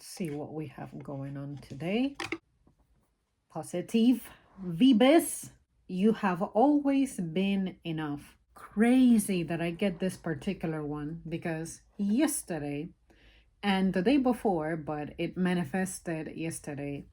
See what we have going on today. Positive vibes. You have always been enough. Crazy that I get this particular one because yesterday and the day before, but it manifested yesterday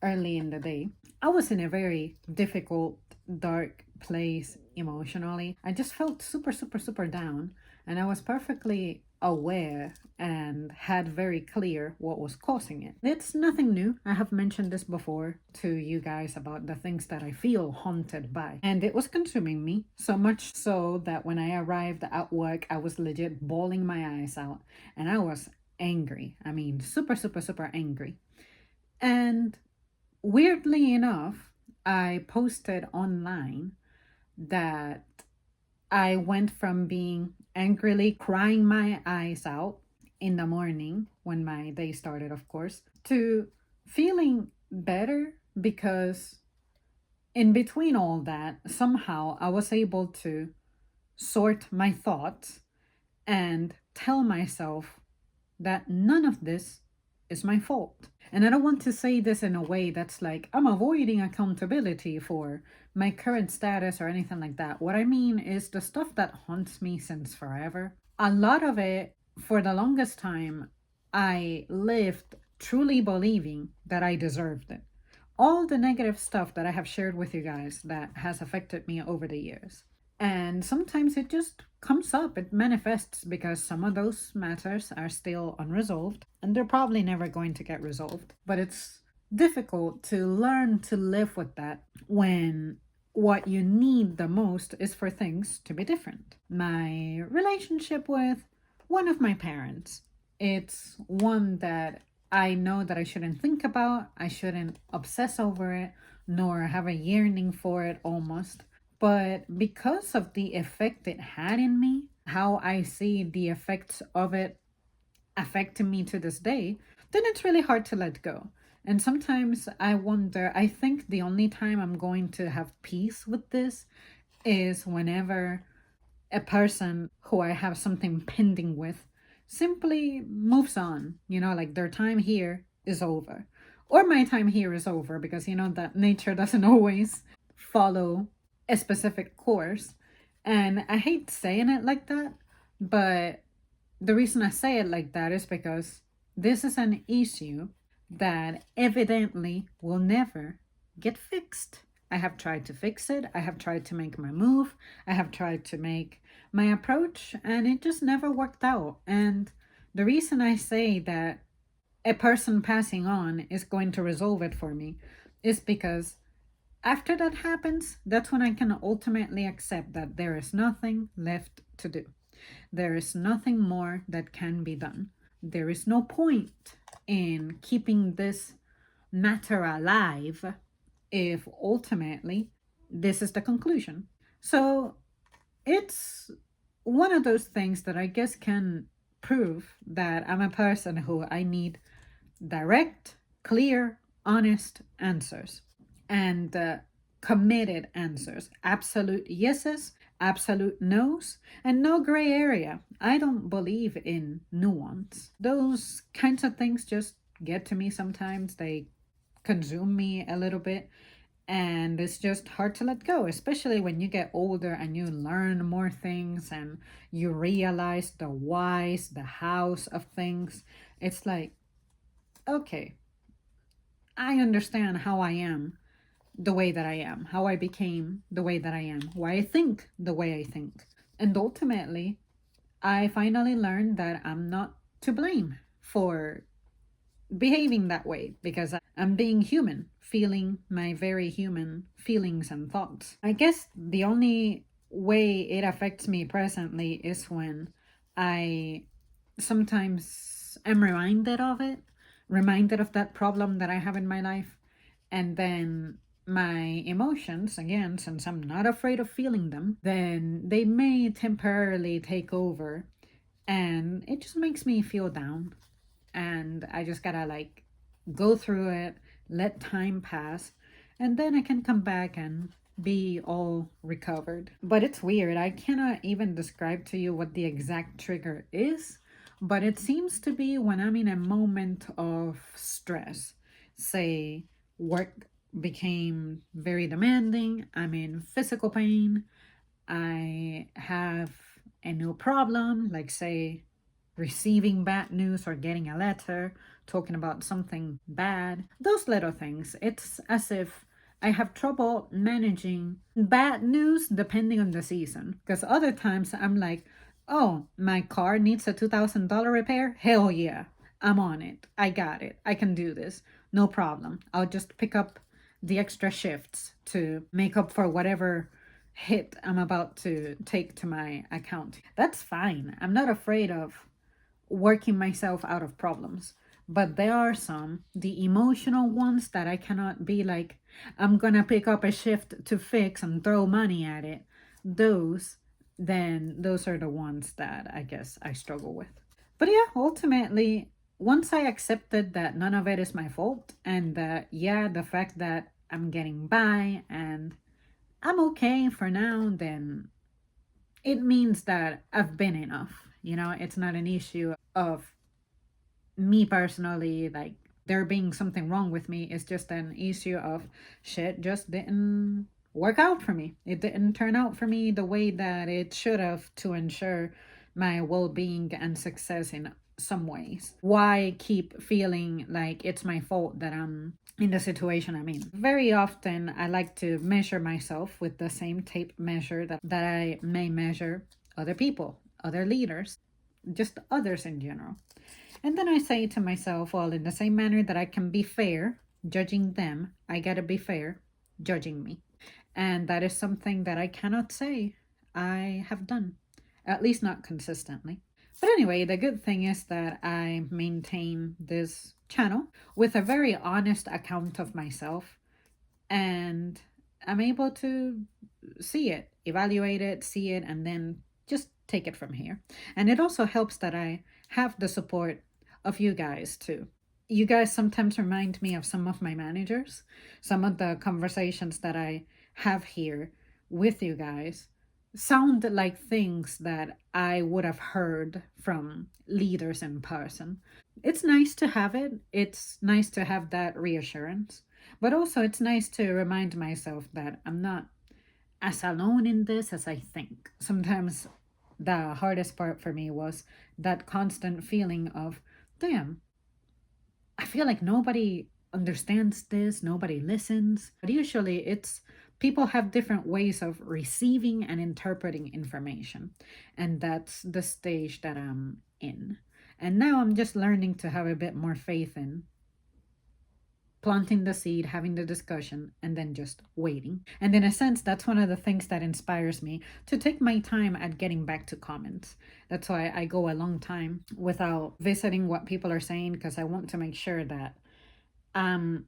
early in the day, I was in a very difficult, dark place emotionally. I just felt super, super, super down, and I was perfectly aware and had very clear what was causing it. It's nothing new. I have mentioned this before to you guys about the things that I feel haunted by, and it was consuming me so much so that when I arrived at work, I was legit bawling my eyes out, and I was angry. I mean, super, super, super angry. And weirdly enough, I posted online that I went from being angrily crying my eyes out in the morning when my day started, of course, to feeling better because in between all that, somehow I was able to sort my thoughts and tell myself that none of this is my fault. And I don't want to say this in a way that's like I'm avoiding accountability for my current status or anything like that. What I mean is the stuff that haunts me since forever. A lot of it, for the longest time, I lived truly believing that I deserved it. All the negative stuff that I have shared with you guys that has affected me over the years. And sometimes it just comes up, it manifests because some of those matters are still unresolved and they're probably never going to get resolved. But it's difficult to learn to live with that when what you need the most is for things to be different. My relationship with one of my parents, it's one that I know that I shouldn't think about, I shouldn't obsess over it, nor have a yearning for it almost. But because of the effect it had in me, how I see the effects of it affecting me to this day, then it's really hard to let go. And sometimes I wonder, I think the only time I'm going to have peace with this is whenever a person who I have something pending with simply moves on, like their time here is over. Or my time here is over because that nature doesn't always follow a specific course. And I hate saying it like that, but the reason I say it like that is because this is an issue that evidently will never get fixed. I have tried to fix it. I have tried to make my move. I have tried to make my approach, and it just never worked out. And the reason I say that a person passing on is going to resolve it for me is because after that happens, that's when I can ultimately accept that there is nothing left to do. There is nothing more that can be done. There is no point in keeping this matter alive if ultimately this is the conclusion. So it's one of those things that I guess can prove that I'm a person who I need direct, clear, honest answers and committed answers. Absolute yeses, absolute no's, and no gray area. I don't believe in nuance. Those kinds of things just get to me sometimes. They consume me a little bit. And it's just hard to let go, especially when you get older and you learn more things and you realize the whys, the hows of things. It's like, okay, I understand how I am the way that I am, how I became the way that I am, why I think the way I think. And ultimately, I finally learned that I'm not to blame for behaving that way because I'm being human, feeling my very human feelings and thoughts. I guess the only way it affects me presently is when I sometimes am reminded of that problem that I have in my life, and then my emotions, again, since I'm not afraid of feeling them, then they may temporarily take over and it just makes me feel down. And I just gotta like go through it, let time pass, and then I can come back and be all recovered. But it's weird. I cannot even describe to you what the exact trigger is, but it seems to be when I'm in a moment of stress, say work became very demanding, I'm in physical pain, I have a new problem, like say receiving bad news or getting a letter talking about something bad, those little things. It's as if I have trouble managing bad news depending on the season. Because other times I'm like, oh, my car needs a $2,000 repair? Hell yeah, I'm on it. I got it. I can do this. No problem. I'll just pick up the extra shifts to make up for whatever hit I'm about to take to my account. That's fine. I'm not afraid of working myself out of problems. But there are some, the emotional ones, that I cannot be like, I'm gonna pick up a shift to fix and throw money at it. Those, then those are the ones that I guess I struggle with. But yeah, ultimately, once I accepted that none of it is my fault, and that, yeah, the fact that I'm getting by and I'm okay for now, then it means that I've been enough. It's not an issue of me personally, like there being something wrong with me. It's just an issue of shit just didn't work out for me. It didn't turn out for me the way that it should have to ensure my well being and success in some ways. Why keep feeling like it's my fault that I'm in the situation I'm in? Very often, I like to measure myself with the same tape measure that I may measure other people, other leaders, just others in general. And then I say to myself, well, in the same manner that I can be fair judging them, I gotta be fair judging me. And that is something that I cannot say I have done, at least not consistently. But anyway, the good thing is that I maintain this channel with a very honest account of myself, and I'm able to see it, evaluate it, see it, and then just take it from here. And it also helps that I have the support of you guys too. You guys sometimes remind me of some of my managers. Some of the conversations that I have here with you guys sound like things that I would have heard from leaders in person. It's nice to have it. It's nice to have that reassurance. But also, it's nice to remind myself that I'm not as alone in this as I think. Sometimes the hardest part for me was that constant feeling of, damn, I feel like nobody understands this, nobody listens. But usually it's people have different ways of receiving and interpreting information. And that's the stage that I'm in. And now I'm just learning to have a bit more faith in planting the seed, having the discussion, and then just waiting. And in a sense, that's one of the things that inspires me to take my time at getting back to comments. That's why I go a long time without visiting what people are saying, because I want to make sure that I'm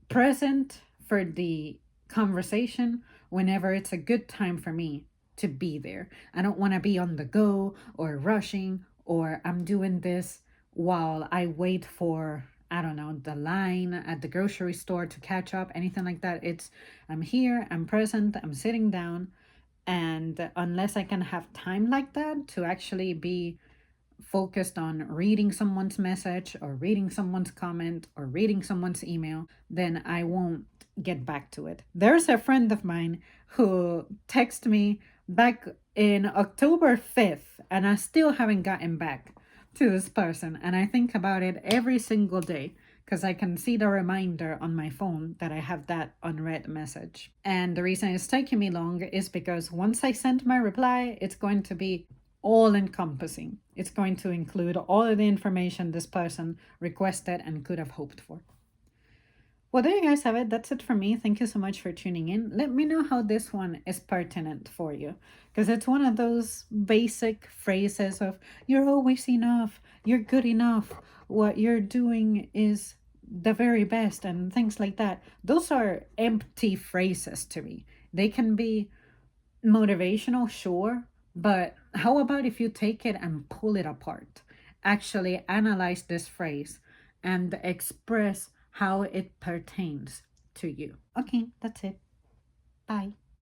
present for the conversation whenever it's a good time for me to be there. I don't want to be on the go or rushing, or I'm doing this while I wait for, I don't know, the line at the grocery store to catch up, anything like that. It's, I'm here, I'm present, I'm sitting down. And unless I can have time like that to actually be focused on reading someone's message or reading someone's comment or reading someone's email, then I won't get back to it. There's a friend of mine who texted me back in October 5th, and I still haven't gotten back to this person. And I think about it every single day because I can see the reminder on my phone that I have that unread message. And the reason it's taking me long is because once I send my reply, it's going to be all encompassing. It's going to include all of the information this person requested and could have hoped for. Well, there you guys have it. That's it for me. Thank you so much for tuning in. Let me know how this one is pertinent for you, because it's one of those basic phrases of you're always enough, you're good enough, what you're doing is the very best, and things like that. Those are empty phrases to me. They can be motivational, sure, but how about if you take it and pull it apart? Actually analyze this phrase and express how it pertains to you. Okay, that's it. Bye.